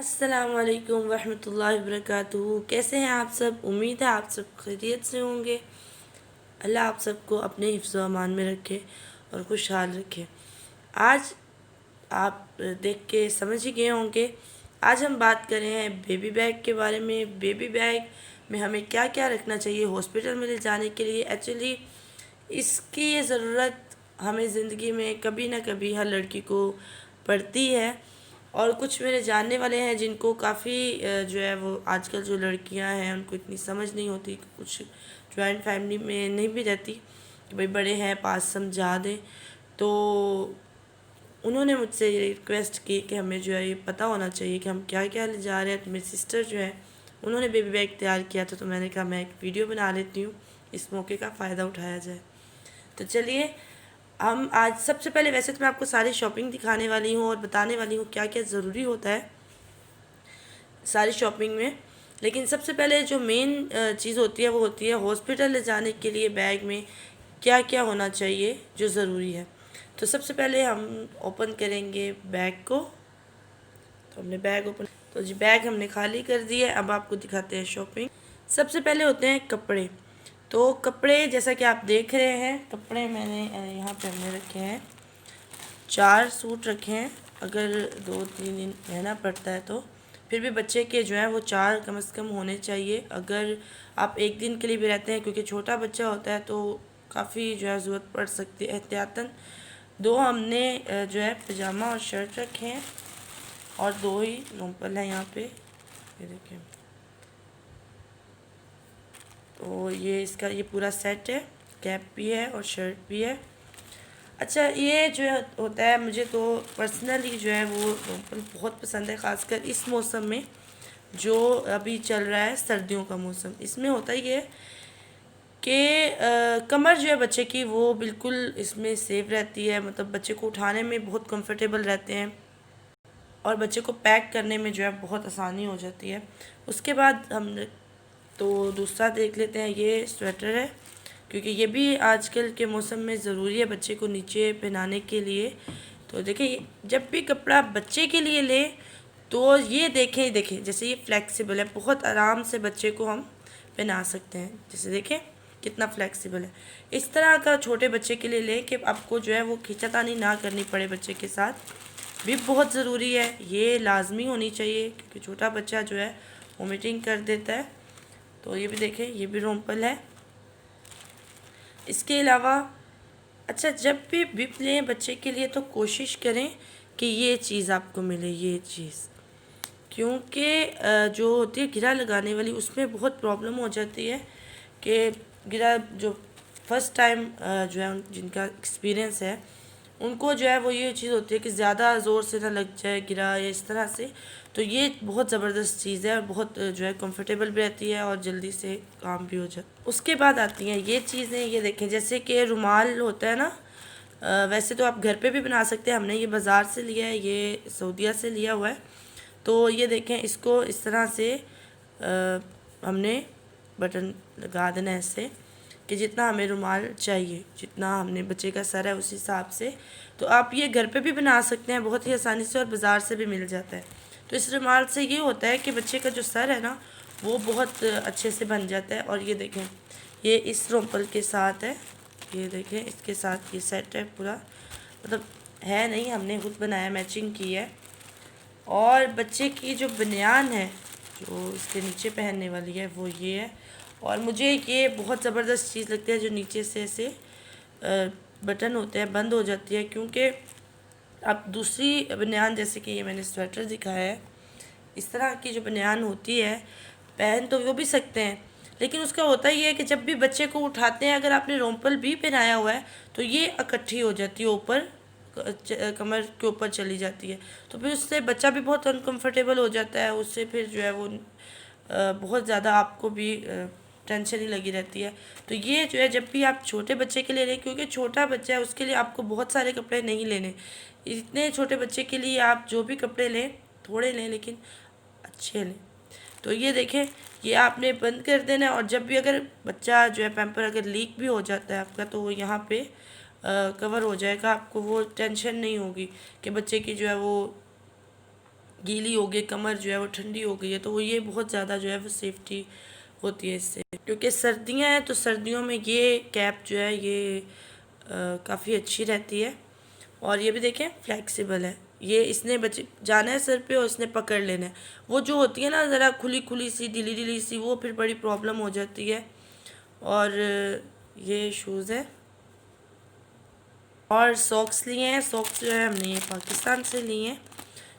अस्सलाम वालेकुम वरहमतुल्लाहि वबरकातुहू। कैसे हैं आप सब? उम्मीद है आप सब खैरियत से होंगे। अल्लाह आप सबको अपने हिफ्ज़ व अमान में रखे और खुशहाल रखे। आज आप देख के समझ ही गए होंगे, आज हम बात कर रहे हैं बेबी बैग के बारे में। बेबी बैग में हमें क्या क्या रखना चाहिए हॉस्पिटल में ले जाने के लिए। एक्चुअली इसकी ज़रूरत हमें ज़िंदगी में कभी ना कभी हर लड़की को पड़ती है। और कुछ मेरे जानने वाले हैं जिनको काफ़ी जो है वो आजकल जो लड़कियां हैं उनको इतनी समझ नहीं होती, कुछ जॉइंट फैमिली में नहीं भी रहती कि भाई बड़े हैं पास समझा दें। तो उन्होंने मुझसे ये रिक्वेस्ट की कि हमें जो है ये पता होना चाहिए कि हम क्या क्या ले जा रहे हैं। तो मेरी सिस्टर जो है उन्होंने बेबी बैग तैयार किया था, तो मैंने कहा मैं एक वीडियो बना लेती हूँ, इस मौके का फ़ायदा उठाया जाए। तो चलिए हम आज सबसे पहले, वैसे तो मैं आपको सारी शॉपिंग दिखाने वाली हूँ और बताने वाली हूँ क्या क्या ज़रूरी होता है सारी शॉपिंग में। लेकिन सबसे पहले जो मेन चीज़ होती है वो होती है हॉस्पिटल ले जाने के लिए बैग में क्या क्या होना चाहिए जो ज़रूरी है। तो सबसे पहले हम ओपन करेंगे बैग को। तो हमने बैग ओपन, तो जी बैग हमने खाली कर दिया है। अब आपको दिखाते हैं शॉपिंग। सबसे पहले होते हैं कपड़े। तो कपड़े जैसा कि आप देख रहे हैं, कपड़े मैंने यहाँ पे हमने रखे हैं 4 सूट रखे हैं। अगर 2-3 दिन रहना पड़ता है तो फिर भी बच्चे के जो है वो 4 कम से कम होने चाहिए। अगर आप एक दिन के लिए भी रहते हैं, क्योंकि छोटा बच्चा होता है तो काफ़ी जो है ज़रूरत पड़ सकती है एहतियातन। 2 हमने जो है पजामा और शर्ट रखे हैं और 2 ही रोम्पल है यहाँ पे, ये देखिए। तो ये इसका ये पूरा सेट है, कैप भी है और शर्ट भी है। अच्छा, ये जो होता है मुझे तो पर्सनली जो है वो रोम्पल बहुत पसंद है, ख़ासकर इस मौसम में जो अभी चल रहा है सर्दियों का मौसम। इसमें होता ही है कि कमर जो है बच्चे की वो बिल्कुल इसमें सेफ रहती है, मतलब बच्चे को उठाने में बहुत कंफर्टेबल रहते हैं और बच्चे को पैक करने में जो है बहुत आसानी हो जाती है। उसके बाद हम तो दूसरा देख लेते हैं, ये स्वेटर है, क्योंकि ये भी आजकल के मौसम में ज़रूरी है बच्चे को नीचे पहनाने के लिए। तो देखिए, जब भी कपड़ा बच्चे के लिए ले तो ये देखें जैसे ये फ्लेक्सिबल है, बहुत आराम से बच्चे को हम पहना सकते हैं। जैसे देखें कितना फ्लेक्सिबल है। इस तरह का छोटे बच्चे के लिए ले कि आपको जो है वो खींचातानी ना करनी पड़े, बच्चे के साथ भी बहुत ज़रूरी है, ये लाजमी होनी चाहिए, क्योंकि छोटा बच्चा जो है वोमिटिंग कर देता है। तो ये भी देखें, ये भी रोम्पल है। इसके अलावा अच्छा, जब भी बिप लें बच्चे के लिए तो कोशिश करें कि ये चीज़ आपको मिले, ये चीज़, क्योंकि जो होती है गिरा लगाने वाली उसमें बहुत प्रॉब्लम हो जाती है कि गिरा जो फर्स्ट टाइम जो है जिनका एक्सपीरियंस है उनको जो है वो ये चीज़ होती है कि ज़्यादा ज़ोर से ना लग जाए गिरा या इस तरह से। तो ये बहुत ज़बरदस्त चीज़ है और बहुत जो है कंफर्टेबल भी रहती है और जल्दी से काम भी हो जाता है। उसके बाद आती हैं ये चीज़ें, ये देखें जैसे कि रुमाल होता है ना, वैसे तो आप घर पे भी बना सकते हैं, हमने ये बाज़ार से लिया है, ये सऊदीया से लिया हुआ है। तो ये देखें, इसको इस तरह से हमने बटन लगा देना ऐसे कि जितना हमें रुमाल चाहिए, जितना हमने बच्चे का सर है उस हिसाब से। तो आप ये घर पे भी बना सकते हैं बहुत ही आसानी से और बाज़ार से भी मिल जाता है। तो इस रुमाल से ये होता है कि बच्चे का जो सर है ना वो बहुत अच्छे से बन जाता है। और ये देखें, ये इस रोम्पल के साथ है, ये देखें इसके साथ ये सेट है पूरा, मतलब है नहीं, हमने खुद बनाया, मैचिंग की है। और बच्चे की जो बनियान है जो इसके नीचे पहनने वाली है वो ये है। और मुझे ये बहुत ज़बरदस्त चीज़ लगती है जो नीचे से ऐसे बटन होते हैं, बंद हो जाती है, क्योंकि अब दूसरी बनियान जैसे कि ये मैंने स्वेटर दिखाया है, इस तरह की जो बनियान होती है पहन तो वो भी सकते हैं, लेकिन उसका होता ही है कि जब भी बच्चे को उठाते हैं अगर आपने रोम्पल भी पहनाया हुआ है तो ये इकट्ठी हो जाती है ऊपर, कमर के ऊपर चली जाती है। तो फिर उससे बच्चा भी बहुत अनकंफर्टेबल हो जाता है, उससे फिर जो है वो बहुत ज़्यादा आपको भी टेंशन ही लगी रहती है। तो ये जो है जब भी आप छोटे बच्चे के लिए लें, क्योंकि छोटा बच्चा है उसके लिए आपको बहुत सारे कपड़े नहीं लेने, इतने छोटे बच्चे के लिए आप जो भी कपड़े लें थोड़े लें लेकिन अच्छे लें। तो ये देखें, ये आपने बंद कर देना है। और जब भी अगर बच्चा जो है पैम्पर अगर लीक भी हो जाता है आपका तो वो यहाँ पे कवर हो जाएगा, आपको वो टेंशन नहीं होगी कि बच्चे की जो है वो गीली हो गई, कमर जो है वो ठंडी हो गई है, तो वो ये बहुत ज़्यादा जो है वो सेफ्टी होती है इससे। क्योंकि सर्दियाँ हैं तो सर्दियों में ये कैप जो है ये काफ़ी अच्छी रहती है। और ये भी देखें फ्लेक्सिबल है, ये इसने बच्चे जाना है सर पे और इसने पकड़ लेना है। वो जो होती है ना ज़रा खुली खुली सी ढीली ढीली सी, वो फिर बड़ी प्रॉब्लम हो जाती है। और ये शूज़ है और सॉक्स लिए हैं। सॉक्स जो है हमने ये पाकिस्तान से लिए हैं।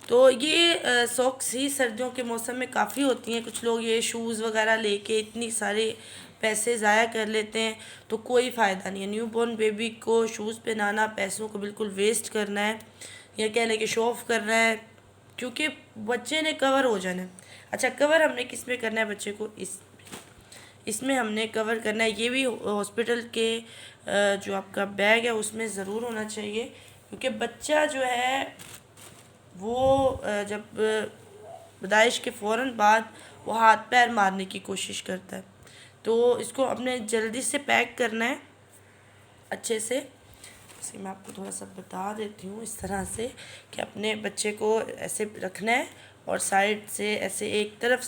तो ये सॉक्स ही सर्दियों के मौसम में काफ़ी होती हैं। कुछ लोग ये शूज़ वगैरह लेके इतनी सारे पैसे ज़ाया कर लेते हैं, तो कोई फ़ायदा नहीं है। न्यू बॉर्न बेबी को शूज़ पहनाना पैसों को बिल्कुल वेस्ट करना है, या कह लें कि शो ऑफ करना है, क्योंकि बच्चे ने कवर हो जाना है। अच्छा, कवर हमने किस में करना है बच्चे को? इसमें हमने कवर करना है। ये भी हॉस्पिटल के जो आपका बैग है उसमें ज़रूर होना चाहिए, क्योंकि बच्चा जो है वो जब पैदाइश के फ़ौरन बाद वो हाथ पैर मारने की कोशिश करता है, तो इसको अपने जल्दी से पैक करना है अच्छे से। इसे मैं आपको थोड़ा सा बता देती हूँ इस तरह से कि अपने बच्चे को ऐसे रखना है और साइड से ऐसे एक तरफ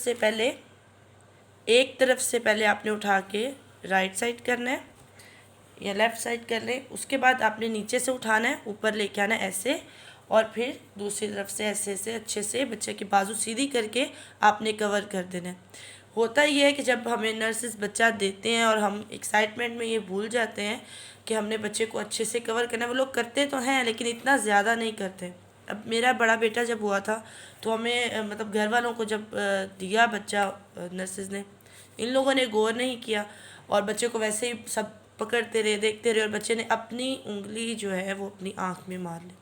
से पहले आपने उठा के राइट साइड करना है या लेफ़्ट साइड कर लें। उसके बाद आपने नीचे से उठाना है, ऊपर लेके आना है ऐसे, और फिर दूसरी तरफ से ऐसे अच्छे से बच्चे की बाजू सीधी करके आपने कवर कर देना है। होता ये है कि जब हमें नर्सेस बच्चा देते हैं और हम एक्साइटमेंट में ये भूल जाते हैं कि हमने बच्चे को अच्छे से कवर करना है। वो लोग करते तो हैं लेकिन इतना ज़्यादा नहीं करते। अब मेरा बड़ा बेटा जब हुआ था तो हमें मतलब घर वालों को जब दिया बच्चा नर्सेस ने, इन लोगों ने गौर नहीं किया और बच्चे को वैसे ही सब पकड़ते रहे, देखते रहे, और बच्चे ने अपनी उंगली जो है वो अपनी आँख में मार ली।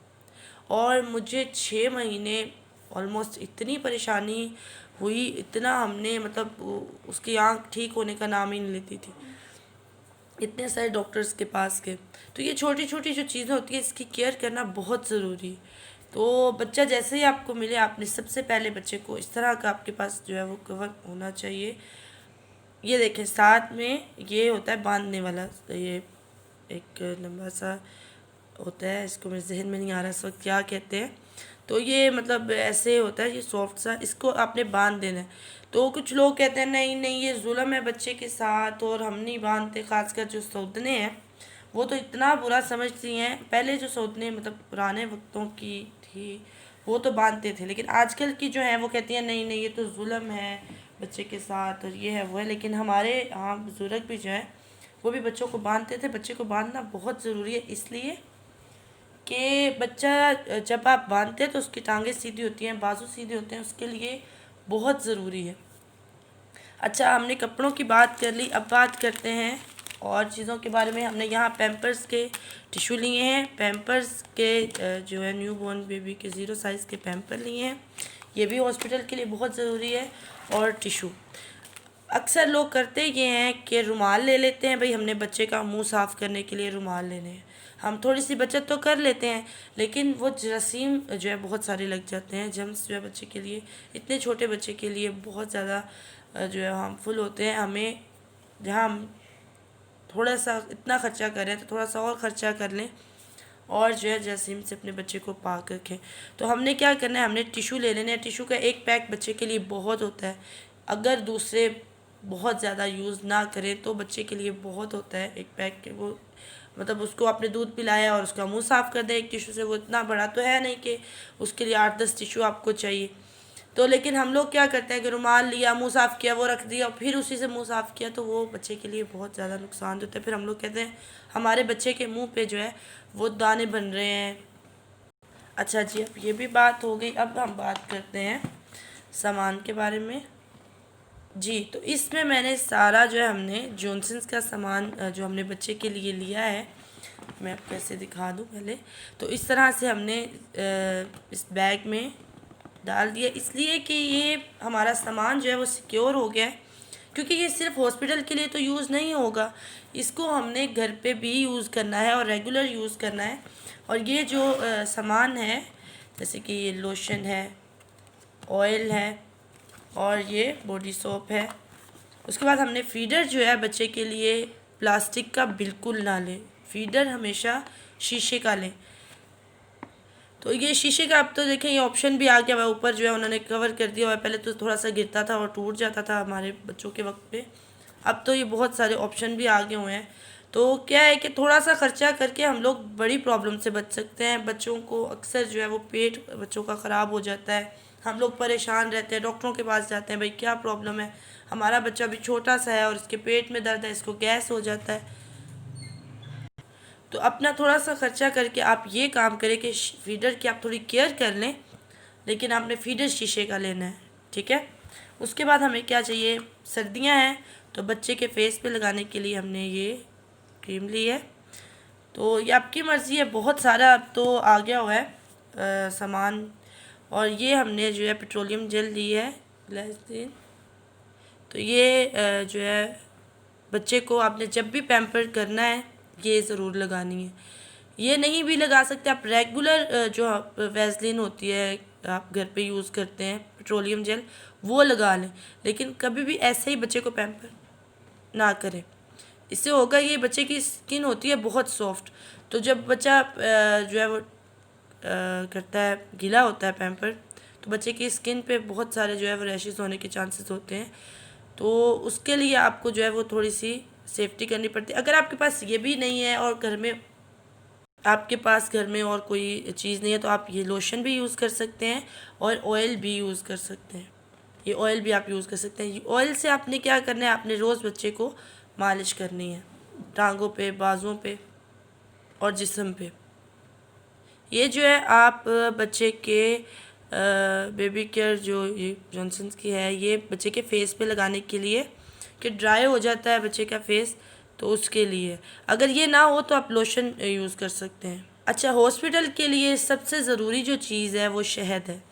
और मुझे 6 महीने ऑलमोस्ट इतनी परेशानी हुई, इतना हमने मतलब उसकी आँख ठीक होने का नाम ही नहीं लेती थी, इतने सारे डॉक्टर्स के पास गए। तो ये छोटी छोटी जो चीज़ें होती हैं इसकी केयर करना बहुत ज़रूरी है। तो बच्चा जैसे ही आपको मिले आपने सबसे पहले बच्चे को इस तरह का आपके पास जो है वो कवर होना चाहिए। ये देखें साथ में ये होता है बांधने वाला, ये एक लंबा सा होता है, इसको मेरे जहन में नहीं आ रहा इस वक्त क्या कहते हैं। तो ये मतलब ऐसे होता है, ये सॉफ्ट सा, इसको आपने बांध देना है। तो कुछ लोग कहते हैं नहीं नहीं ये जुल्म है बच्चे के साथ और हम नहीं बांधते। खासकर जो सौतने हैं वो तो इतना बुरा समझती हैं। पहले जो सौतने मतलब पुराने वक्तों की थी वो तो बांधते थे, लेकिन आजकल की जो है वो कहती हैं नहीं नहीं ये तो जुल्म है बच्चे के साथ और ये है वो है। लेकिन हमारे यहाँ बुजुर्ग भी जो है वो भी बच्चों को बांधते थे। बच्चे को बांधना बहुत ज़रूरी है, इसलिए कि बच्चा जब आप बांधते हैं तो उसकी टांगें सीधी होती हैं, बाजू सीधे होते हैं, उसके लिए बहुत ज़रूरी है। अच्छा, हमने कपड़ों की बात कर ली, अब बात करते हैं और चीज़ों के बारे में। हमने यहाँ पैम्पर्स के टिशू लिए हैं, पैम्पर्स के जो है न्यू बॉर्न बेबी के 0 साइज़ के पैम्पर लिए हैं, ये भी हॉस्पिटल के लिए बहुत ज़रूरी है। और टिशू अक्सर लोग करते ये हैं कि रुमाल ले लेते हैं, भाई हमने बच्चे का मुंह साफ़ करने के लिए रुमाल लेने हैं। हम थोड़ी सी बचत तो कर लेते हैं लेकिन वो जरासीम जो है बहुत सारे लग जाते हैं। जर्म्स जो है बच्चे के लिए, इतने छोटे बच्चे के लिए बहुत ज़्यादा जो है हार्मफुल होते हैं। हमें जहाँ हम थोड़ा सा इतना ख़र्चा करें तो थोड़ा सा और ख़र्चा कर लें और जो है जरासीम से अपने बच्चे को पाक रखें। तो हमने क्या करना है, हमने टिशू ले लेना है। टिशू का एक पैक बच्चे के लिए बहुत होता है, अगर दूसरे बहुत ज़्यादा यूज़ ना करें तो बच्चे के लिए बहुत होता है एक पैक के। वो मतलब उसको आपने दूध पिलाया और उसका मुंह साफ़ कर दे एक टिशू से, वो इतना बड़ा तो है नहीं कि उसके लिए 8-10 टिशू आपको चाहिए। तो लेकिन हम लोग क्या करते हैं कि रुमाल लिया, मुंह साफ़ किया, वो रख दिया, फिर उसी से मुंह साफ़ किया, तो वो बच्चे के लिए बहुत ज़्यादा नुकसान होता है। फिर हम लोग कहते हैं हमारे बच्चे के मुंह पे जो है वो दाने बन रहे हैं। अच्छा जी, अब ये भी बात हो गई। अब हम बात करते हैं सामान के बारे में। जी, तो इसमें मैंने सारा जो है हमने जॉनसन्स का सामान जो हमने बच्चे के लिए लिया है, मैं आपको ऐसे दिखा दूँ पहले। तो इस तरह से हमने इस बैग में डाल दिया, इसलिए कि ये हमारा सामान जो है वो सिक्योर हो गया है। क्योंकि ये सिर्फ हॉस्पिटल के लिए तो यूज़ नहीं होगा, इसको हमने घर पे भी यूज़ करना है और रेगुलर यूज़ करना है। और ये जो सामान है जैसे कि ये लोशन है, ऑयल है और ये बॉडी सोप है। उसके बाद हमने फीडर जो है बच्चे के लिए प्लास्टिक का बिल्कुल ना लें, फीडर हमेशा शीशे का लें। तो ये शीशे का अब तो देखें ये ऑप्शन भी आ गया हुआ है, ऊपर जो है उन्होंने कवर कर दिया हुआ है। पहले तो थोड़ा सा गिरता था और टूट जाता था हमारे बच्चों के वक्त पे, अब तो ये बहुत सारे ऑप्शन भी आ गए हुए हैं। तो क्या है कि थोड़ा सा खर्चा करके हम लोग बड़ी प्रॉब्लम से बच सकते हैं। बच्चों को अक्सर जो है वो पेट बच्चों का ख़राब हो जाता है, हम लोग परेशान रहते हैं, डॉक्टरों के पास जाते हैं, भाई क्या प्रॉब्लम है, हमारा बच्चा भी छोटा सा है और इसके पेट में दर्द है, इसको गैस हो जाता है। तो अपना थोड़ा सा खर्चा करके आप ये काम करें कि फीडर की आप थोड़ी केयर कर लें, लेकिन आपने फीडर शीशे का लेना है, ठीक है। उसके बाद हमें क्या चाहिए, सर्दियां हैं तो बच्चे के फेस पे लगाने के लिए हमने ये क्रीम ली है। तो ये आपकी मर्ज़ी है, बहुत सारा अब तो आ गया हुआ है सामान। और ये हमने जो है पेट्रोलियम जेल ली है ग्लिसरीन। तो ये जो है बच्चे को आपने जब भी पैम्पर करना है ये ज़रूर लगानी है। ये नहीं भी लगा सकते आप, रेगुलर जो वैसलीन होती है आप घर पे यूज़ करते हैं पेट्रोलियम जेल, वो लगा लें, लेकिन कभी भी ऐसे ही बच्चे को पैम्पर ना करें। इससे होगा ये बच्चे की स्किन होती है बहुत सॉफ्ट, तो जब बच्चा जो है वो करता है गीला होता है पैम्पर, तो बच्चे की स्किन पे बहुत सारे जो है वो रैशेस होने के चांसेस होते हैं। तो उसके लिए आपको जो है वो थोड़ी सी सेफ्टी करनी पड़ती है। अगर आपके पास ये भी नहीं है और आपके पास घर में और कोई चीज़ नहीं है, तो आप ये लोशन भी यूज़ कर सकते हैं और ऑयल भी यूज़ कर सकते हैं। ये ऑयल भी आप यूज़ कर सकते हैं। ऑयल से आपने क्या करना है, आपने रोज़ बच्चे को मालिश करनी है, टांगों पे, बाजुओं पे और जिस्म पे। ये जो है आप बच्चे के बेबी केयर जो ये जॉनसन्स की है, ये बच्चे के फेस पे लगाने के लिए कि ड्राई हो जाता है बच्चे का फेस, तो उसके लिए। अगर ये ना हो तो आप लोशन यूज़ कर सकते हैं। अच्छा, हॉस्पिटल के लिए सबसे ज़रूरी जो चीज़ है वो शहद है,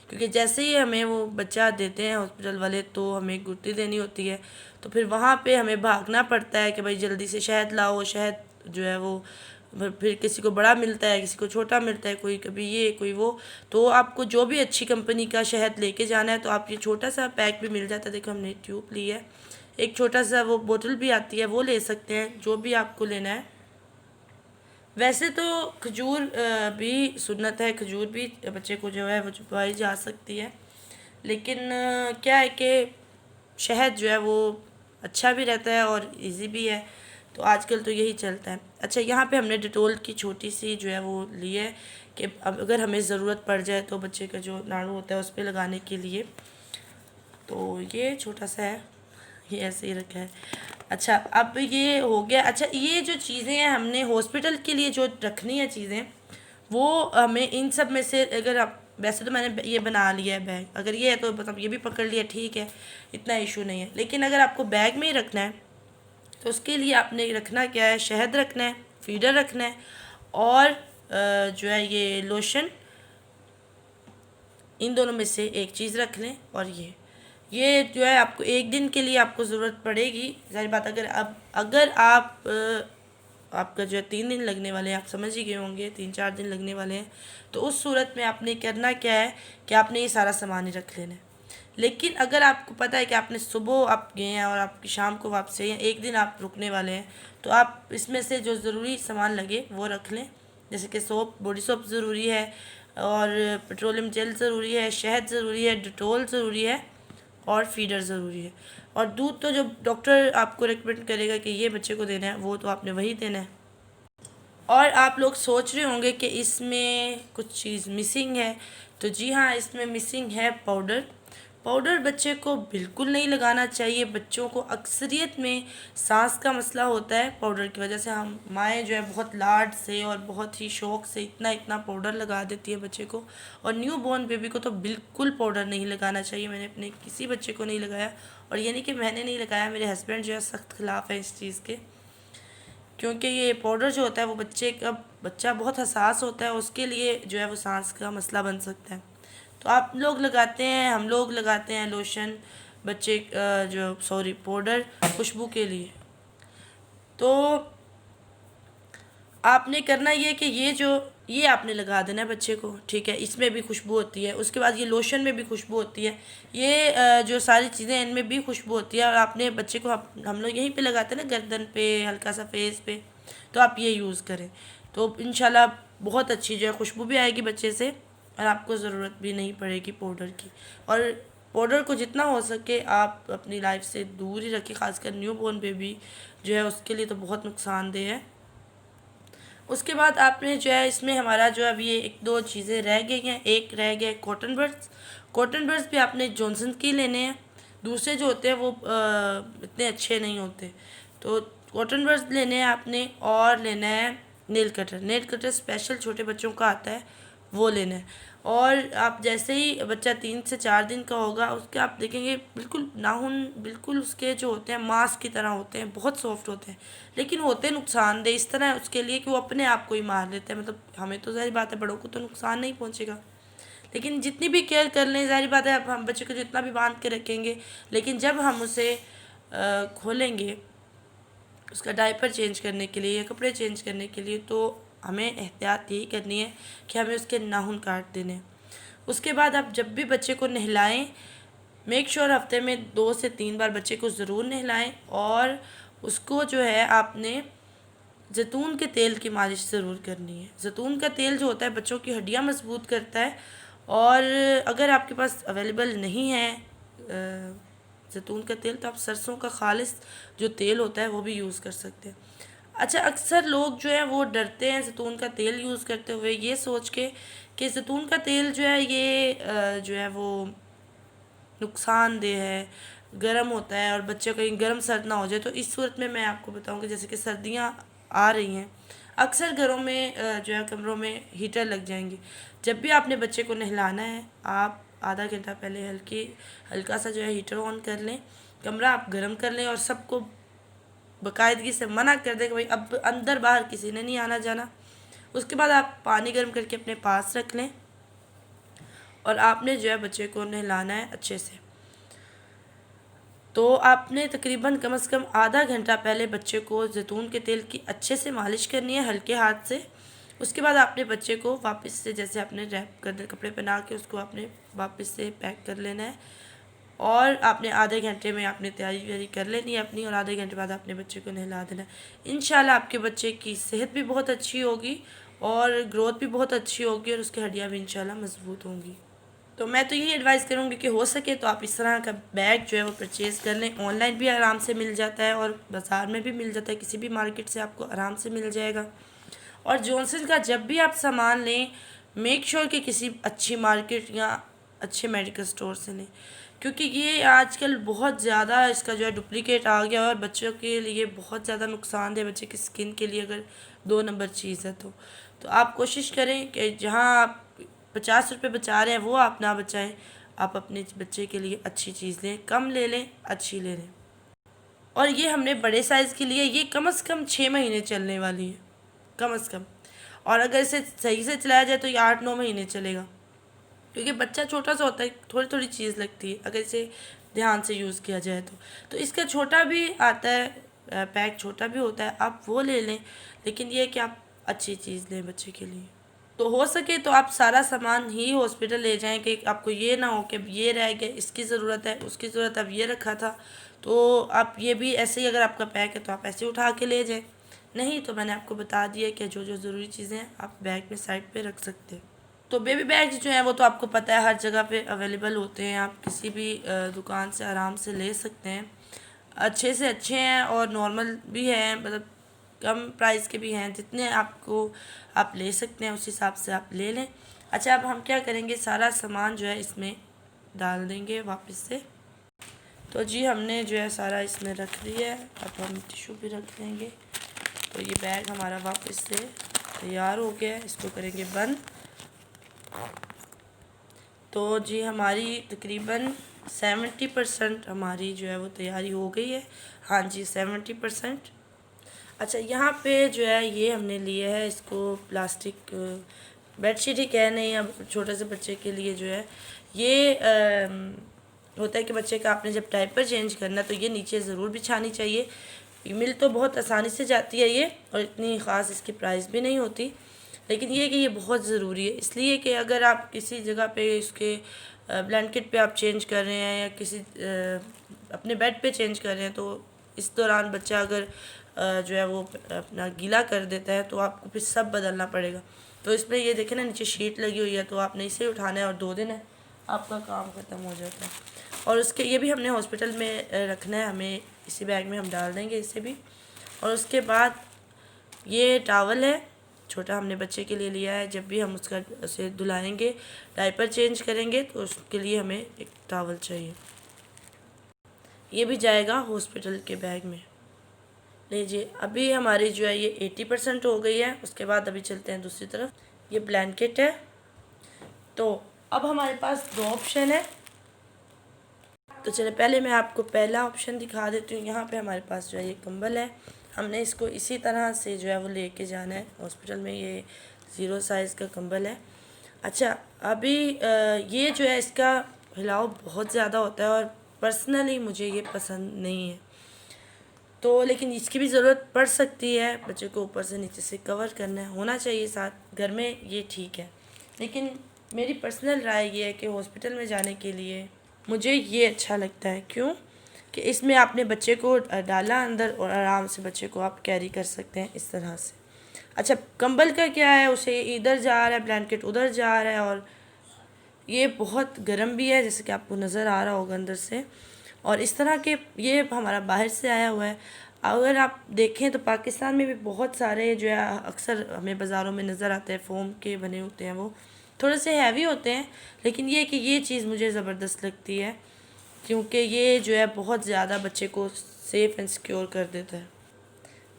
क्योंकि जैसे ही हमें वो बच्चा देते हैं हॉस्पिटल वाले तो हमें गुत्ती देनी होती है, तो फिर वहाँ पे हमें भागना पड़ता है कि भाई जल्दी से शहद लाओ। शहद जो है वो फिर किसी को बड़ा मिलता है, किसी को छोटा मिलता है, कोई कभी ये कोई वो। तो आपको जो भी अच्छी कंपनी का शहद लेके जाना है तो आप ये छोटा सा पैक भी मिल जाता है। देखो हमने ट्यूब ली है, एक छोटा सा वो बोतल भी आती है, वो ले सकते हैं जो भी आपको लेना है। वैसे तो खजूर भी सुन्नत है, खजूर भी बच्चे को जो है वो चुपाई जा सकती है, लेकिन क्या है कि शहद जो है वो अच्छा भी रहता है और इजी भी है, तो आजकल तो यही चलता है। अच्छा, यहाँ पे हमने डिटोल की छोटी सी जो है वो ली है कि अब अगर हमें ज़रूरत पड़ जाए तो बच्चे का जो नाड़ू होता है उस पर लगाने के लिए। तो ये छोटा सा है, ये ऐसे ही रखा है। अच्छा, अब ये हो गया। अच्छा, ये जो चीज़ें हैं हमने हॉस्पिटल के लिए जो रखनी है चीज़ें, वो हमें इन सब में से अगर आप, वैसे तो मैंने ये बना लिया है बैग, अगर ये है तो मतलब ये भी पकड़ लिया, ठीक है, इतना इशू नहीं है। लेकिन अगर आपको बैग में ही रखना है तो उसके लिए आपने रखना क्या है, शहद रखना है, फीडर रखना है और जो है ये लोशन, इन दोनों में से एक चीज़ रख लें। और ये जो है आपको एक दिन के लिए आपको ज़रूरत पड़ेगी, सारी बात। अगर आप आपका जो है 3 दिन लगने वाले हैं, आप समझ ही गए होंगे 3-4 दिन लगने वाले हैं, तो उस सूरत में आपने करना क्या है कि आपने ये सारा सामान ही रख लेना है। लेकिन अगर आपको पता है कि आपने सुबह आप गए हैं और आपकी शाम को वापस या एक दिन आप रुकने वाले हैं, तो आप इसमें से जो ज़रूरी सामान लगे वो रख लें। जैसे कि सोप, बॉडी सोप ज़रूरी है और पेट्रोलियम जेल ज़रूरी है, शहद ज़रूरी है, डिटोल ज़रूरी है और फीडर ज़रूरी है। और दूध तो जो डॉक्टर आपको रिकमेंड करेगा कि ये बच्चे को देना है, वो तो आपने वही देना है। और आप लोग सोच रहे होंगे कि इसमें कुछ चीज़ मिसिंग है, तो जी हाँ, इसमें मिसिंग है पाउडर। पाउडर बच्चे को बिल्कुल नहीं लगाना चाहिए। बच्चों को अक्सरियत में सांस का मसला होता है पाउडर की वजह से। हम माएँ जो है बहुत लाड से और बहुत ही शौक़ से इतना इतना पाउडर लगा देती है बच्चे को, और न्यू बॉर्न बेबी को तो बिल्कुल पाउडर नहीं लगाना चाहिए। मैंने अपने किसी बच्चे को नहीं लगाया, और ये नहीं कि मैंने नहीं लगाया, मेरे हस्बैंड जो है सख्त खिलाफ़ है इस चीज़ के, क्योंकि ये पाउडर जो होता है वो बच्चा बहुत हसास होता है, उसके लिए जो है वो सांस का मसला बन सकता है। तो आप लोग लगाते हैं, हम लोग लगाते हैं लोशन बच्चे पाउडर खुशबू के लिए। तो आपने करना ये कि ये आपने लगा देना है बच्चे को, ठीक है। इसमें भी खुशबू होती है, उसके बाद ये लोशन में भी खुशबू होती है, ये जो सारी चीज़ें इनमें भी खुशबू होती है। और आपने बच्चे को हम लोग यहीं पे लगाते हैं ना, गर्दन पे, हल्का सा फेस पे, तो आप ये यूज़ करें तो इंशाल्लाह बहुत अच्छी जो है खुशबू भी आएगी बच्चे से, और आपको ज़रूरत भी नहीं पड़ेगी पाउडर की। और पाउडर को जितना हो सके आप अपनी लाइफ से दूर ही रखें, खासकर न्यू बॉर्न बेबी जो है उसके लिए तो बहुत नुकसानदेह है। उसके बाद आपने जो है इसमें हमारा जो अभी ये 1-2 चीज़ें रह गई हैं। एक रह गया कॉटन बड्स। कॉटन बड्स भी आपने जॉनसन के लेने हैं, दूसरे जो होते हैं वो इतने अच्छे नहीं होते। तो कॉटन बड्स लेने हैं आपने, और लेना है nail cutter. Nail cutter special छोटे बच्चों का आता है, वो लेना है। और आप जैसे ही बच्चा 3 से 4 दिन का होगा उसके आप देखेंगे बिल्कुल नाखून बिल्कुल उसके जो होते हैं मांस की तरह होते हैं, बहुत सॉफ्ट होते हैं, लेकिन होते नुकसानदेह इस तरह उसके लिए कि वो अपने आप को ही मार लेते हैं। मतलब हमें तो ज़ाहिर बात है बड़ों को तो नुकसान नहीं पहुंचेगा, लेकिन जितनी भी केयर कर लें ज़ाहिर बात है हम बच्चे को जितना भी बांध के रखेंगे, लेकिन जब हम उसे खोलेंगे उसका डायपर चेंज करने के लिए या कपड़े चेंज करने के लिए, तो हमें एहतियात यही करनी है कि हमें उसके नाखून काट देने। उसके बाद आप जब भी बच्चे को नहलाएं, मेक श्योर हफ्ते में 2 से 3 बार बच्चे को ज़रूर नहलाएं, और उसको जो है आपने जैतून के तेल की मालिश ज़रूर करनी है। जैतून का तेल जो होता है बच्चों की हड्डियां मजबूत करता है, और अगर आपके पास अवेलेबल नहीं है जैतून का तेल, तो आप सरसों का खालिस जो तेल होता है वो भी यूज़ कर सकते हैं। अच्छा, अक्सर लोग जो है वो डरते हैं जैतून का तेल यूज़ करते हुए, ये सोच के कि जैतून का तेल जो है ये जो है वो नुकसानदेह है, गर्म होता है और बच्चे कहीं गर्म सर्द ना हो जाए। तो इस सूरत में मैं आपको बताऊं कि जैसे कि सर्दियां आ रही हैं, अक्सर घरों में जो है कमरों में हीटर लग जाएंगे। जब भी आपने बच्चे को नहलाना है, आप आधा घंटा पहले हल्का सा जो है हीटर ऑन कर लें, कमरा आप गर्म कर लें, और सबको बाकायदगी से मना कर दें कि भाई अब अंदर बाहर किसी ने नहीं आना जाना। उसके बाद आप पानी गर्म करके अपने पास रख लें, और आपने जो है बच्चे को नहलाना है अच्छे से। तो आपने तकरीबन कम से कम आधा घंटा पहले बच्चे को जैतून के तेल की अच्छे से मालिश करनी है हल्के हाथ से। उसके बाद आपने बच्चे को वापस से जैसे आपने रैप कर कपड़े पहना के उसको आपने वापस से पैक कर लेना है, और आपने आधे घंटे में आपने तैयारी व्यारी कर लेनी है अपनी, और आधे घंटे बाद अपने बच्चे को नहला देना है। इंशाल्लाह आपके बच्चे की सेहत भी बहुत अच्छी होगी और ग्रोथ भी बहुत अच्छी होगी, और उसकी हड्डियाँ भी इंशाल्लाह मजबूत होंगी। तो मैं तो यही एडवाइस करूँगी कि हो सके तो आप इस तरह का बैग जो है वो परचेज़ कर लें। ऑनलाइन भी आराम से मिल जाता है और बाज़ार में भी मिल जाता है, किसी भी मार्केट से आपको आराम से मिल जाएगा। और जॉनसन का जब भी आप सामान लें, मेक श्योर कि किसी अच्छी मार्केट या अच्छे मेडिकल स्टोर से लें, क्योंकि ये आजकल बहुत ज़्यादा इसका जो है डुप्लीकेट आ गया, और बच्चों के लिए बहुत ज़्यादा नुकसानदेह, बच्चे की स्किन के लिए अगर 2 नंबर चीज़ है तो आप कोशिश करें कि जहाँ आप 50 रुपये बचा रहे हैं वो आप ना बचाएं, आप अपने बच्चे के लिए अच्छी चीज़ लें, कम ले लें, अच्छी ले लें। और ये हमने बड़े साइज़ के लिए ये कम से कम 6 महीने चलने वाली है, कम से कम। और अगर इसे सही से चलाया जाए तो ये 8-9 महीने चलेगा, क्योंकि बच्चा छोटा सा होता है, थोड़ी थोड़ी चीज़ लगती है अगर इसे ध्यान से यूज़ किया जाए तो इसका छोटा भी आता है, पैक छोटा भी होता है, आप वो ले लें, लेकिन ये है कि आप अच्छी चीज़ लें बच्चे के लिए। तो हो सके तो आप सारा सामान ही हॉस्पिटल ले जाएं, कि आपको ये ना हो कि ये रह गया, इसकी ज़रूरत है, उसकी ज़रूरत है, अब ये रखा था, तो आप ये भी ऐसे ही अगर आपका पैक है तो आप ऐसे उठा के ले जाएं। नहीं तो मैंने आपको बता दिया कि जो जो ज़रूरी चीज़ें हैं आप बैग में साइड पे रख सकते हैं। तो बेबी बैग्स जो हैं वो तो आपको पता है हर जगह पे अवेलेबल होते हैं, आप किसी भी दुकान से आराम से ले सकते हैं। अच्छे से अच्छे हैं और नॉर्मल भी हैं, मतलब कम प्राइस के भी हैं, जितने आपको आप ले सकते हैं उस हिसाब से आप ले लें। अच्छा, अब हम क्या करेंगे, सारा सामान जो है इसमें डाल देंगे वापस से। तो जी हमने जो है सारा इसमें रख दिया है, अब हम टिशू भी रख देंगे। तो ये बैग हमारा वापस से तैयार हो गया है, इसको करेंगे बंद। तो जी हमारी तकरीबन 70% हमारी जो है वो तैयारी हो गई है। हाँ जी 70%। अच्छा, यहाँ पे जो है ये हमने लिए है इसको प्लास्टिक बेडशीट ही कह नहीं, अब छोटे से बच्चे के लिए जो है ये होता है कि बच्चे का आपने जब डायपर चेंज करना तो ये नीचे ज़रूर बिछानी चाहिए। मिल तो बहुत आसानी से जाती है ये, और इतनी ख़ास इसकी प्राइस भी नहीं होती, लेकिन ये कि ये बहुत ज़रूरी है, इसलिए कि अगर आप किसी जगह पे इसके ब्लैंकेट पे आप चेंज कर रहे हैं या किसी अपने बेड पे चेंज कर रहे हैं, तो इस दौरान बच्चा अगर जो है वो अपना गीला कर देता है तो आपको फिर सब बदलना पड़ेगा। तो इसमें ये देखें ना नीचे शीट लगी हुई है, तो आपने इसे उठाना है और 2 दिन है आपका काम ख़त्म हो जाता है। और उसके ये भी हमने हॉस्पिटल में रखना है, हमें इसी बैग में हम डाल देंगे इसे भी। और उसके बाद ये टॉवल है छोटा, हमने बच्चे के लिए लिया है। जब भी हम उसे धुलाएंगे, डायपर चेंज करेंगे, तो उसके लिए हमें एक टॉवल चाहिए। ये भी जाएगा हॉस्पिटल के बैग में। लीजिए, अभी हमारी जो है ये 80% हो गई है। उसके बाद अभी चलते हैं दूसरी तरफ। ये ब्लैंकेट है। तो अब हमारे पास 2 ऑप्शन है। तो चलिए पहले मैं आपको पहला ऑप्शन दिखा देती हूँ। यहाँ पे हमारे पास जो है ये कंबल है। हमने इसको इसी तरह से जो है वो लेके जाना है हॉस्पिटल में। ये 0 साइज़ का कंबल है। अच्छा, अभी ये जो है इसका हिलाव बहुत ज़्यादा होता है और पर्सनली मुझे ये पसंद नहीं है। तो लेकिन इसकी भी ज़रूरत पड़ सकती है, बच्चे को ऊपर से नीचे से कवर करना है, होना चाहिए साथ घर में, ये ठीक है। लेकिन मेरी पर्सनल राय ये है कि हॉस्पिटल में जाने के लिए मुझे ये अच्छा लगता है। क्यों कि इसमें आपने बच्चे को डाला अंदर और आराम से बच्चे को आप कैरी कर सकते हैं इस तरह से। अच्छा, कंबल का क्या है, उसे इधर जा रहा है, ब्लैंकेट उधर जा रहा है, और ये बहुत गर्म भी है जैसे कि आपको नज़र आ रहा होगा अंदर से। और इस तरह के ये हमारा बाहर से आया हुआ है। अगर आप देखें तो पाकिस्तान में भी बहुत सारे जो है अक्सर हमें बाज़ारों में नज़र आते हैं, फ़ोम के बने होते हैं, वो थोड़े से हैवी होते हैं। लेकिन ये कि ये चीज़ मुझे ज़बरदस्त लगती है क्योंकि ये जो है बहुत ज़्यादा बच्चे को सेफ़ एंड सिक्योर कर देता है।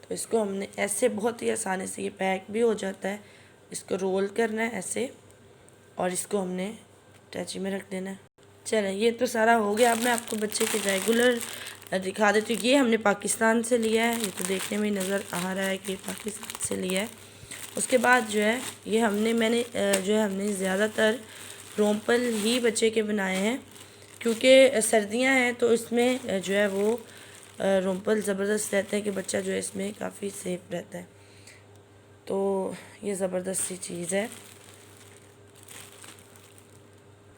तो इसको हमने ऐसे बहुत ही आसानी से, ये पैक भी हो जाता है, इसको रोल करना है ऐसे और इसको हमने टैची में रख देना है। चलें, ये तो सारा हो गया। अब मैं आपको बच्चे के रेगुलर दिखा देती हूँ। ये हमने पाकिस्तान से लिया है, ये तो देखने में नज़र आ रहा है कि पाकिस्तान से लिया है। उसके बाद जो है ये हमने ज़्यादातर रोम्पल ही बच्चे के बनाए हैं क्योंकि सर्दियां हैं, तो इसमें जो है वो रोम्पल ज़बरदस्त रहते हैं कि बच्चा जो है इसमें काफ़ी सेफ रहता है। तो ये ज़बरदस्त सी चीज़ है।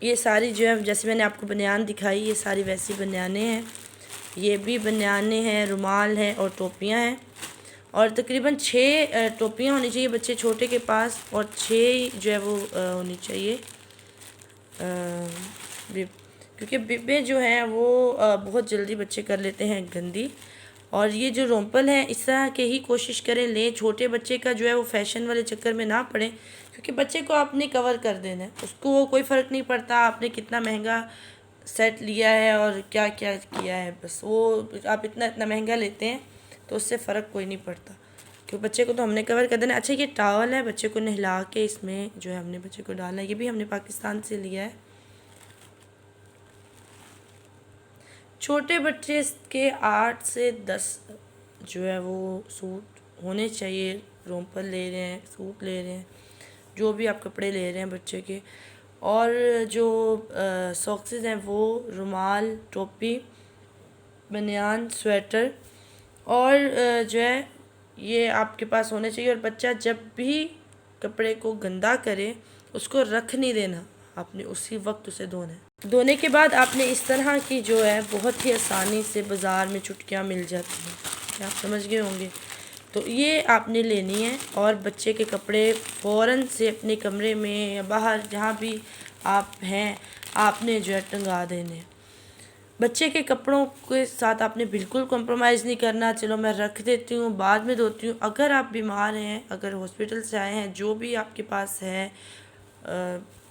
ये सारी जो है जैसे मैंने आपको बनियान दिखाई, ये सारी वैसी बनियानें हैं। ये भी बनियानें हैं, रुमाल हैं और टोपियाँ हैं। और तकरीबन 6 टोपियाँ होनी चाहिए बच्चे छोटे के पास, और 6 जो है वो होनी चाहिए बिब, क्योंकि बिबे जो हैं वो बहुत जल्दी बच्चे कर लेते हैं गंदी। और ये जो रोम्पल है इस तरह के ही कोशिश करें लें। छोटे बच्चे का जो है वो फैशन वाले चक्कर में ना पड़े, क्योंकि बच्चे को आपने कवर कर देना है, उसको वो कोई फ़र्क नहीं पड़ता आपने कितना महंगा सेट लिया है और क्या क्या किया है। बस वो आप इतना इतना महंगा लेते हैं तो उससे फ़र्क कोई नहीं पड़ता, क्योंकि बच्चे को तो हमने कवर कर देना। अच्छा, ये टॉवल है, बच्चे को नहला के इसमें जो है हमने बच्चे को डालना है। ये भी हमने पाकिस्तान से लिया है। छोटे बच्चे के 8 से 10 जो है वो सूट होने चाहिए। रोम्पल ले रहे हैं, सूट ले रहे हैं, जो भी आप कपड़े ले रहे हैं बच्चे के। और जो सॉक्सेस हैं वो रुमाल, टोपी, बनियान, स्वेटर और जो है ये आपके पास होने चाहिए। और बच्चा जब भी कपड़े को गंदा करे उसको रख नहीं देना, आपने उसी वक्त उसे धोना है। धोने के बाद आपने इस तरह की जो है बहुत ही आसानी से बाज़ार में चुटकियाँ मिल जाती हैं, क्या आप समझ गए होंगे। तो ये आपने लेनी है और बच्चे के कपड़े फ़ौरन से अपने कमरे में या बाहर जहाँ भी आप हैं आपने जो है टंगा देने। बच्चे के कपड़ों के साथ आपने बिल्कुल कॉम्प्रोमाइज़ नहीं करना। चलो मैं रख देती हूँ, बाद में धोती हूँ। अगर आप बीमार हैं, अगर हॉस्पिटल से आए हैं, जो भी आपके पास है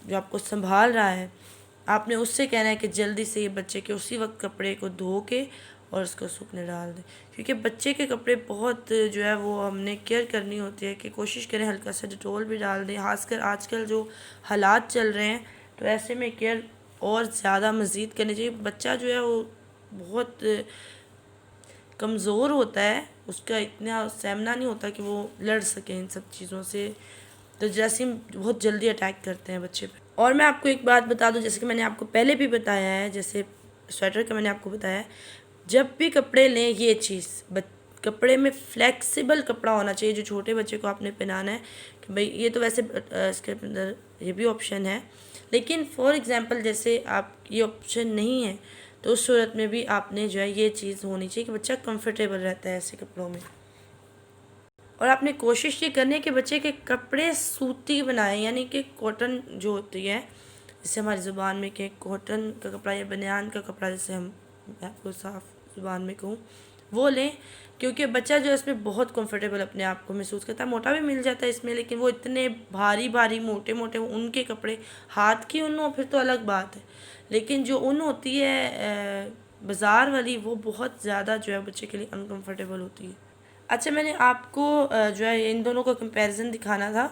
जो आपको संभाल रहा है, आपने उससे कहना है कि जल्दी से ये बच्चे के उसी वक्त कपड़े को धो के और उसको सूखने डाल दें, क्योंकि बच्चे के कपड़े बहुत जो है वो हमने केयर करनी होती है कि कोशिश करें हल्का सा डिटॉल भी डाल दें। खासकर आजकल जो हालात चल रहे हैं तो ऐसे में केयर और ज़्यादा मज़ीद करनी चाहिए। बच्चा जो है वो बहुत कमज़ोर होता है, उसका इतना स्टैमिना नहीं होता कि वो लड़ सके इन सब चीज़ों से, तो जरासीम बहुत जल्दी अटैक करते हैं बच्चे पे। और मैं आपको एक बात बता दूं, जैसे कि मैंने आपको पहले भी बताया है, जैसे स्वेटर का मैंने आपको बताया है, जब भी कपड़े लें ये चीज़ कपड़े में फ्लेक्सिबल कपड़ा होना चाहिए। जो छोटे बच्चे को आपने पहनाना है कि भाई ये तो वैसे इसके अंदर ये भी ऑप्शन है, लेकिन फॉर एग्ज़ाम्पल जैसे आप ये ऑप्शन नहीं है तो उस सूरत में भी आपने जो है ये चीज़ होनी चाहिए कि बच्चा कंफर्टेबल रहता है ऐसे कपड़ों में। और आपने कोशिश ये करनी है कि बच्चे के कपड़े सूती बनाएं, यानी कि कॉटन जो होती है, जैसे हमारी ज़ुबान में कि कॉटन का कपड़ा या बनियान का कपड़ा, जैसे हम, मैं आपको साफ ज़ुबान में कहूँ, वो लें। क्योंकि बच्चा जो है इसमें बहुत कंफर्टेबल अपने आप को महसूस करता है। मोटा भी मिल जाता है इसमें, लेकिन वो इतने भारी भारी मोटे मोटे उनके कपड़े, हाथ की ऊन हो फिर तो अलग बात है, लेकिन जो ऊन होती है बाज़ार वाली, वो बहुत ज़्यादा जो है बच्चे के लिए अनकम्फर्टेबल होती है। अच्छा, मैंने आपको जो है इन दोनों का कंपैरिजन दिखाना था।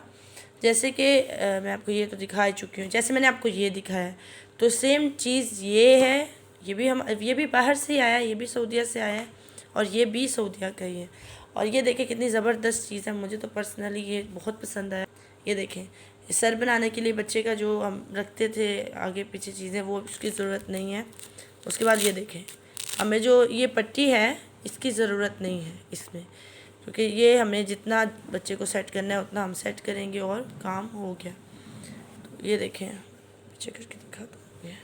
जैसे कि मैं आपको ये तो दिखा ही चुकी हूँ, जैसे मैंने आपको ये दिखाया है, तो सेम चीज़ ये है। ये भी बाहर से ही आया है, ये भी सऊदीया से आया है, और ये भी सऊदीया का ही है। और ये देखें कितनी ज़बरदस्त चीज़ है, मुझे तो पर्सनली ये बहुत पसंद आया। ये देखें, सर बनाने के लिए बच्चे का जो हम रखते थे आगे पीछे चीज़ें, वो उसकी ज़रूरत नहीं है। उसके बाद ये देखें, हमें जो ये पट्टी है इसकी ज़रूरत नहीं है इसमें, क्योंकि ये हमें जितना बच्चे को सेट करना है उतना हम सेट करेंगे और काम हो गया। तो ये देखें, बच्चे करके दिखा दो, ये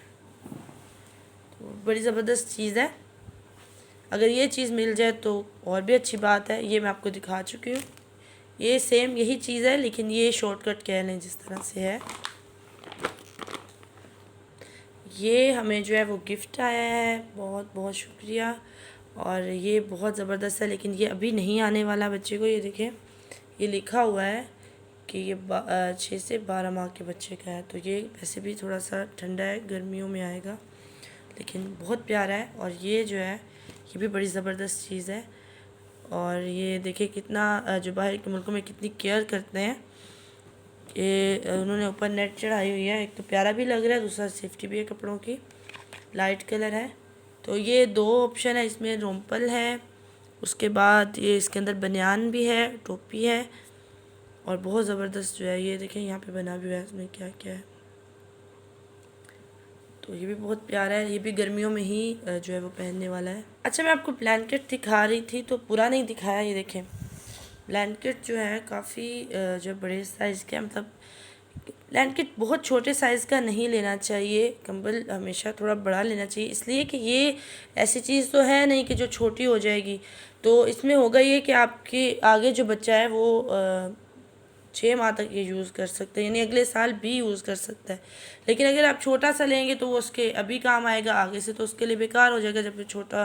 तो बड़ी ज़बरदस्त चीज़ है। अगर ये चीज़ मिल जाए तो और भी अच्छी बात है। ये मैं आपको दिखा चुकी हूँ, ये सेम यही चीज़ है, लेकिन ये शॉर्टकट कह लें जिस तरह से है। ये हमें जो है वो गिफ्ट आया है, बहुत बहुत शुक्रिया। और ये बहुत ज़बरदस्त है, लेकिन ये अभी नहीं आने वाला बच्चे को। ये देखें, ये लिखा हुआ है कि ये 6 से 12 माह के बच्चे का है। तो ये वैसे भी थोड़ा सा ठंडा है, गर्मियों में आएगा, लेकिन बहुत प्यारा है। और ये जो है ये भी बड़ी ज़बरदस्त चीज़ है। और ये देखिए कितना जो बाहर के मुल्कों में कितनी केयर करते हैं। ये उन्होंने ऊपर नेट चढ़ाई हुई है, एक तो प्यारा भी लग रहा है, दूसरा सेफ्टी भी है कपड़ों की, लाइट कलर है। तो ये 2 ऑप्शन है इसमें, रोम्पल है, उसके बाद ये इसके अंदर बनियान भी है, टोपी है, और बहुत ज़बरदस्त जो है। ये देखें यहाँ पे बना भी हुआ है इसमें क्या क्या है। तो ये भी बहुत प्यारा है, ये भी गर्मियों में ही जो है वो पहनने वाला है। अच्छा, मैं आपको ब्लैंकेट दिखा रही थी तो पूरा नहीं दिखाया। ये देखें, ब्लैंकेट जो है काफ़ी जो बड़े साइज़ का, मतलब ब्लैंकेट बहुत छोटे साइज़ का नहीं लेना चाहिए, कंबल हमेशा थोड़ा बड़ा लेना चाहिए, इसलिए कि ये ऐसी चीज़ तो है नहीं कि जो छोटी हो जाएगी। तो इसमें होगा ये कि आपके आगे जो बच्चा है वो 6 माह तक ये यूज़ कर सकते हैं, यानी अगले साल भी यूज़ कर सकता है। लेकिन अगर आप छोटा सा लेंगे तो वो उसके अभी काम आएगा, आगे से तो उसके लिए बेकार हो जाएगा। जब ये छोटा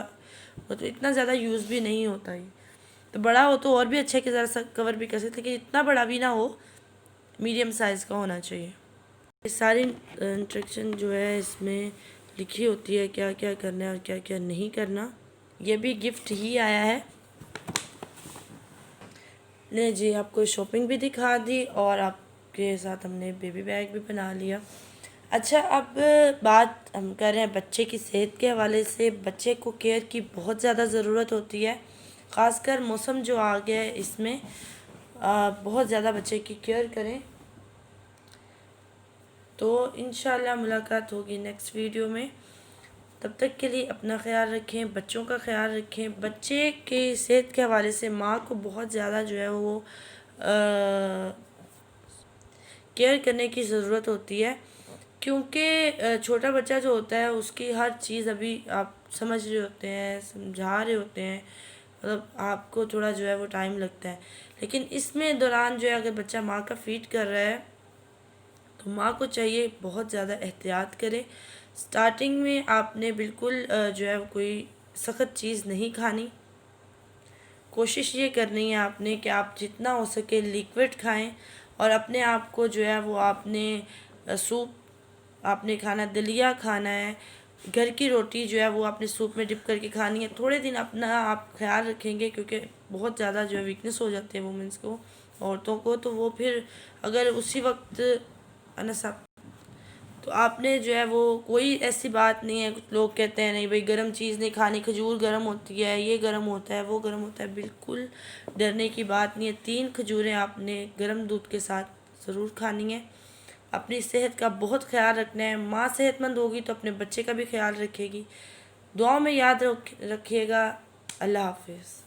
हो तो इतना ज़्यादा यूज़ भी नहीं होता है। तो बड़ा हो तो और भी अच्छा कि ज़रा सा कवर भी कर सकते, लेकिन इतना बड़ा भी ना हो, मीडियम साइज़ का होना चाहिए। ये सारी इंस्ट्रक्शन जो है इसमें लिखी होती है, क्या क्या करना है और क्या क्या नहीं करना। ये भी गिफ्ट ही आया है। ने जी आपको शॉपिंग भी दिखा दी और आपके साथ हमने बेबी बैग भी बना लिया। अच्छा, अब बात हम कर रहे हैं बच्चे की सेहत के हवाले से। बच्चे को केयर की बहुत ज़्यादा ज़रूरत होती है, ख़ासकर मौसम जो आ गया है इसमें बहुत ज़्यादा बच्चे की केयर करें। तो इंशाल्लाह मुलाकात होगी नेक्स्ट वीडियो में। तब तक के लिए अपना ख्याल रखें, बच्चों का ख्याल रखें। बच्चे के सेहत के हवाले से माँ को बहुत ज़्यादा जो है वो केयर करने की ज़रूरत होती है, क्योंकि छोटा बच्चा जो होता है उसकी हर चीज़ अभी आप समझ रहे होते हैं, समझा रहे होते हैं, मतलब आपको थोड़ा जो है वो टाइम लगता है। लेकिन इसमें दौरान जो है अगर बच्चा माँ का फीड कर रहा है तो माँ को चाहिए बहुत ज़्यादा एहतियात करे। स्टार्टिंग में आपने बिल्कुल जो है कोई सख्त चीज़ नहीं खानी। कोशिश ये करनी है आपने कि आप जितना हो सके लिक्विड खाएं, और अपने आप को जो है वो आपने सूप आपने खाना, दलिया खाना है, घर की रोटी जो है वो आपने सूप में डिप करके खानी है। थोड़े दिन अपना आप ख्याल रखेंगे, क्योंकि बहुत ज़्यादा जो है वीकनेस हो जाती है वुमेंस को, औरतों को, तो वो फिर अगर उसी वक्त अनसा, तो आपने जो है वो कोई ऐसी बात नहीं है। कुछ लोग कहते हैं नहीं भाई गर्म चीज़ नहीं खानी, खजूर गर्म होती है, ये गर्म होता है, वो गर्म होता है। बिल्कुल डरने की बात नहीं है। 3 खजूरें आपने गर्म दूध के साथ ज़रूर खानी है। अपनी सेहत का बहुत ख्याल रखना है। माँ सेहतमंद होगी तो अपने बच्चे का भी ख्याल रखेगी। दुआओं में याद रखिएगा। अल्लाह हाफिज़।